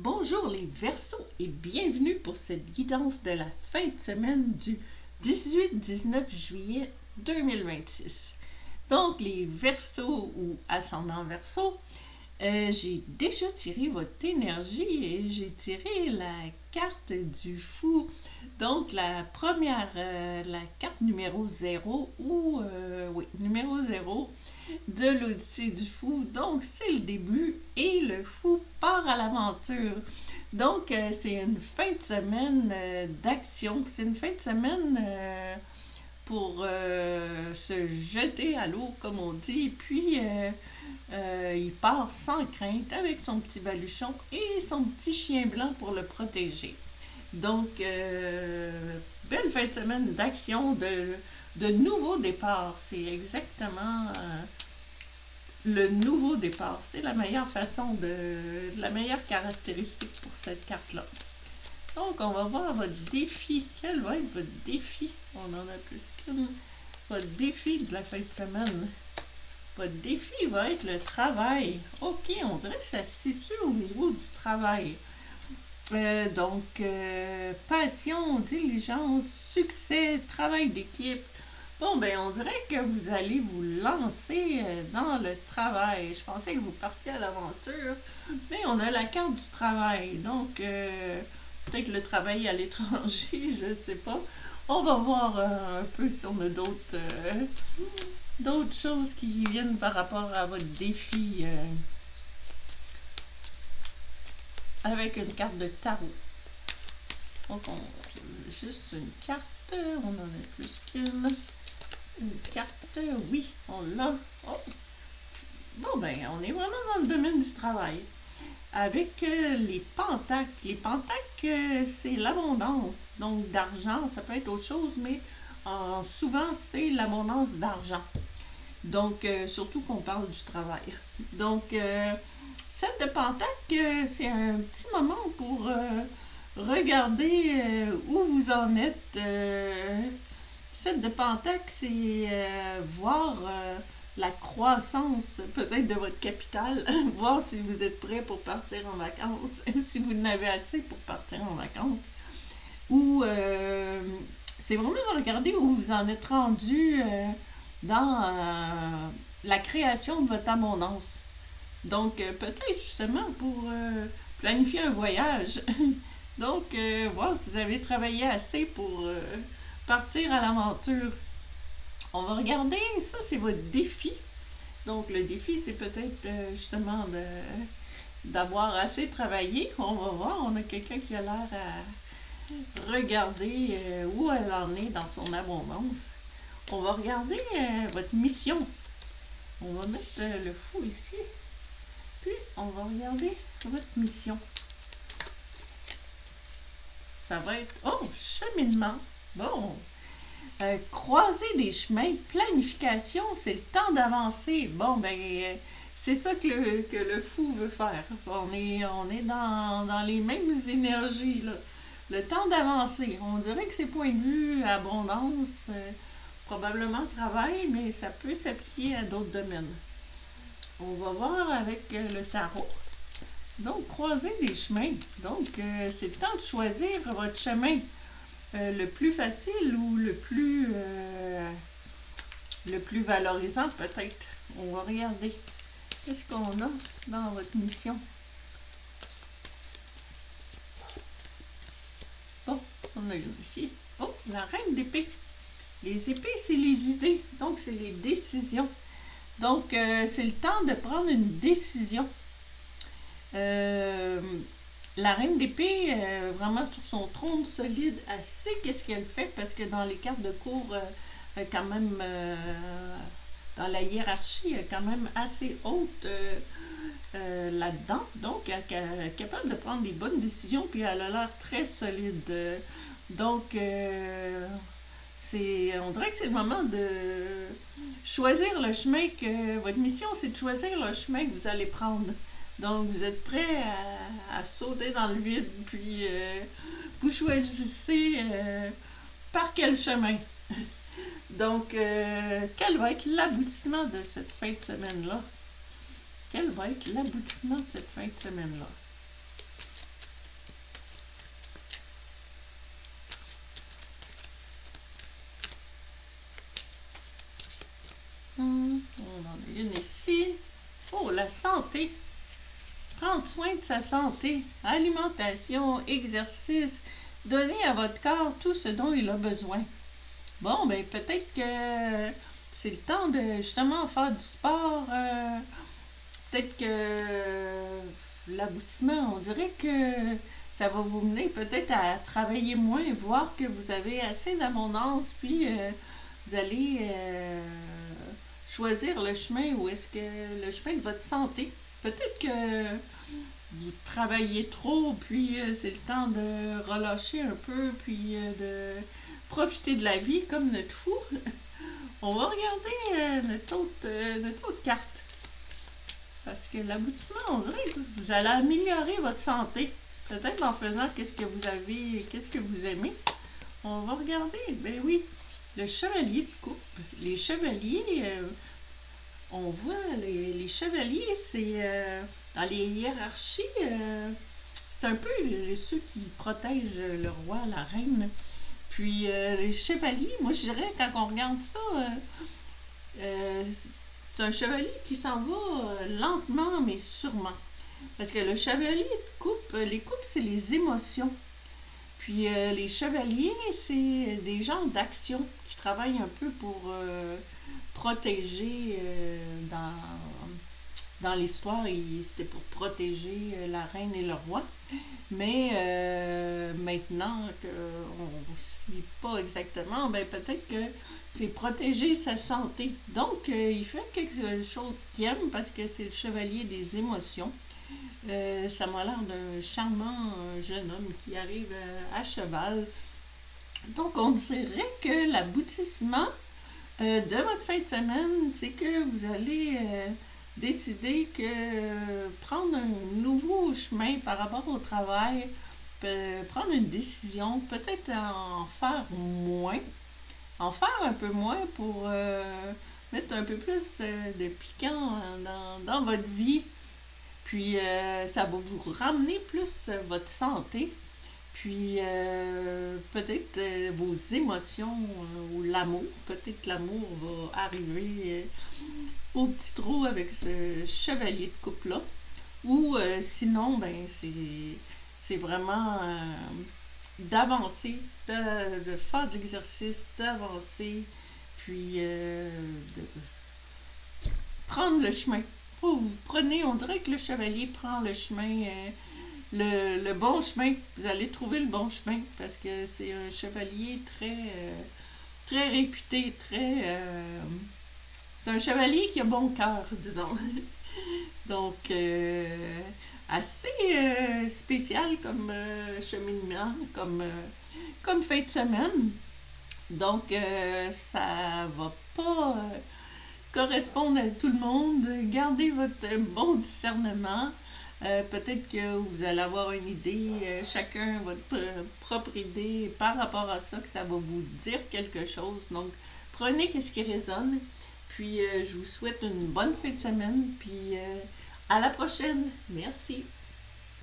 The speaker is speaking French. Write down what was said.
Bonjour les Verseaux et bienvenue pour cette guidance de la fin de semaine du 18-19 juillet 2026. Donc les Verseaux ou ascendants Verseaux, j'ai déjà tiré votre énergie et j'ai tiré la carte du fou. Donc la première, la carte numéro 0 ou numéro 0 de l'Odyssée du fou. Donc c'est le début et le fou part à l'aventure. Donc c'est une fin de semaine d'action. C'est une fin de semaine pour se jeter à l'eau, comme on dit. Puis il part sans crainte avec son petit baluchon et son petit chien blanc pour le protéger. Donc, belle fin de semaine d'action, de nouveau départ. C'est exactement le nouveau départ. C'est la meilleure façon la meilleure caractéristique pour cette carte-là. Donc, on va voir votre défi. Quel va être votre défi? On en a plus qu'une. Votre défi de la fin de semaine. Votre défi va être le travail. Ok, on dirait que ça se situe au niveau du travail. Passion, diligence, succès, travail d'équipe. Bon, ben, on dirait que vous allez vous lancer dans le travail. Je pensais que vous partiez à l'aventure, mais on a la carte du travail. Donc, peut-être le travail à l'étranger, je ne sais pas. On va voir un peu si on a d'autres choses qui viennent par rapport à votre défi avec une carte de tarot. Donc, juste une carte, on en a plus qu'une. Une carte, oui, on l'a. Oh. Bon, ben, on est vraiment dans le domaine du travail. Avec les pentacles. Les pentacles, c'est l'abondance. Donc, d'argent, ça peut être autre chose, mais souvent, c'est l'abondance d'argent. Donc, surtout qu'on parle du travail. Donc, cette de pentacles, c'est un petit moment pour regarder où vous en êtes. Cette de pentacles, c'est voir la croissance peut-être de votre capital, voir si vous êtes prêt pour partir en vacances, si vous en avez assez pour partir en vacances. Ou c'est vraiment de regarder où vous en êtes rendu dans la création de votre abondance. Donc, peut-être justement pour planifier un voyage. Donc, voir si vous avez travaillé assez pour partir à l'aventure. On va regarder, ça c'est votre défi. Donc, le défi, c'est peut-être justement d'avoir assez travaillé. On va voir, on a quelqu'un qui a l'air à regarder où elle en est dans son abondance. On va regarder votre mission. On va mettre le fou ici. Puis, on va regarder votre mission. Ça va être... Oh, cheminement. Bon. Croiser des chemins, planification, c'est le temps d'avancer. Bon, ben, c'est ça que le fou veut faire. On est dans les mêmes énergies, là. Le temps d'avancer. On dirait que c'est point de vue abondance, probablement travail, mais ça peut s'appliquer à d'autres domaines. On va voir avec le tarot. Donc, croiser des chemins. Donc, c'est le temps de choisir votre chemin. Le plus facile ou le plus valorisant peut-être. On va regarder. Qu'est-ce qu'on a dans votre mission? Bon, on a une ici. Oh, la reine d'épée. Les épées, c'est les idées. Donc, c'est les décisions. Donc, c'est le temps de prendre une décision. La reine d'épée, vraiment sur son trône solide, elle sait qu'est-ce qu'elle fait parce que dans les cartes de cour, quand même, dans la hiérarchie, elle est quand même assez haute là-dedans. Donc, elle est capable de prendre des bonnes décisions, puis elle a l'air très solide. Donc, on dirait que c'est le moment de choisir le chemin que... Votre mission, c'est de choisir le chemin que vous allez prendre. Donc, vous êtes prêt à sauter dans le vide, puis vous choisissez par quel chemin. Donc, quel va être l'aboutissement de cette fin de semaine-là? Quel va être l'aboutissement de cette fin de semaine-là? a une ici. Oh, la santé. Prendre soin de sa santé. Alimentation, exercice. Donner à votre corps tout ce dont il a besoin. Bon, ben peut-être que c'est le temps de justement faire du sport. Peut-être que l'aboutissement, on dirait que ça va vous mener peut-être à travailler moins, voir que vous avez assez d'abondance, puis vous allez choisir le chemin où est-ce que le chemin de votre santé. Peut-être que vous travaillez trop, puis c'est le temps de relâcher un peu, puis de profiter de la vie comme notre fou. On va regarder notre autre carte. Parce que l'aboutissement, on dirait que vous allez améliorer votre santé. Peut-être en faisant qu'est-ce que vous aimez. On va regarder, ben oui, le chevalier de coupe. Les chevaliers, on voit les chevaliers, c'est dans les hiérarchies, c'est un peu ceux qui protègent le roi, la reine. Puis les chevaliers, moi je dirais, quand on regarde ça, c'est un chevalier qui s'en va lentement mais sûrement. Parce que le chevalier de coupe, les coupes, c'est les émotions. Puis les chevaliers, c'est des gens d'action qui travaillent un peu pour protéger dans l'histoire, c'était pour protéger la reine et le roi. Mais maintenant qu'on ne suit pas exactement, ben peut-être que c'est protéger sa santé. Donc, il fait quelque chose qu'il aime parce que c'est le chevalier des émotions. Ça m'a l'air d'un charmant jeune homme qui arrive à cheval. Donc, on dirait que l'aboutissement de votre fin de semaine, c'est que vous allez décider que prendre un nouveau chemin par rapport au travail, prendre une décision, peut-être en faire un peu moins pour mettre un peu plus de piquant dans votre vie. Puis ça va vous ramener plus votre santé. Puis peut-être vos émotions ou l'amour. Peut-être que l'amour va arriver au petit trou avec ce chevalier de coupe-là. Ou sinon, ben c'est vraiment d'avancer, de faire de l'exercice, d'avancer, puis de prendre le chemin. Oh, vous prenez, on dirait que le chevalier prend le chemin, le bon chemin. Vous allez trouver le bon chemin parce que c'est un chevalier très réputé, c'est un chevalier qui a bon cœur, disons. Donc, assez spécial comme cheminement, comme fin de semaine. Donc, ça va pas correspondre à tout le monde. Gardez votre bon discernement. Peut-être que vous allez avoir une idée, chacun votre propre idée par rapport à ça, que ça va vous dire quelque chose. Donc, prenez ce qui résonne. Puis, je vous souhaite une bonne fin de semaine. Puis, à la prochaine. Merci.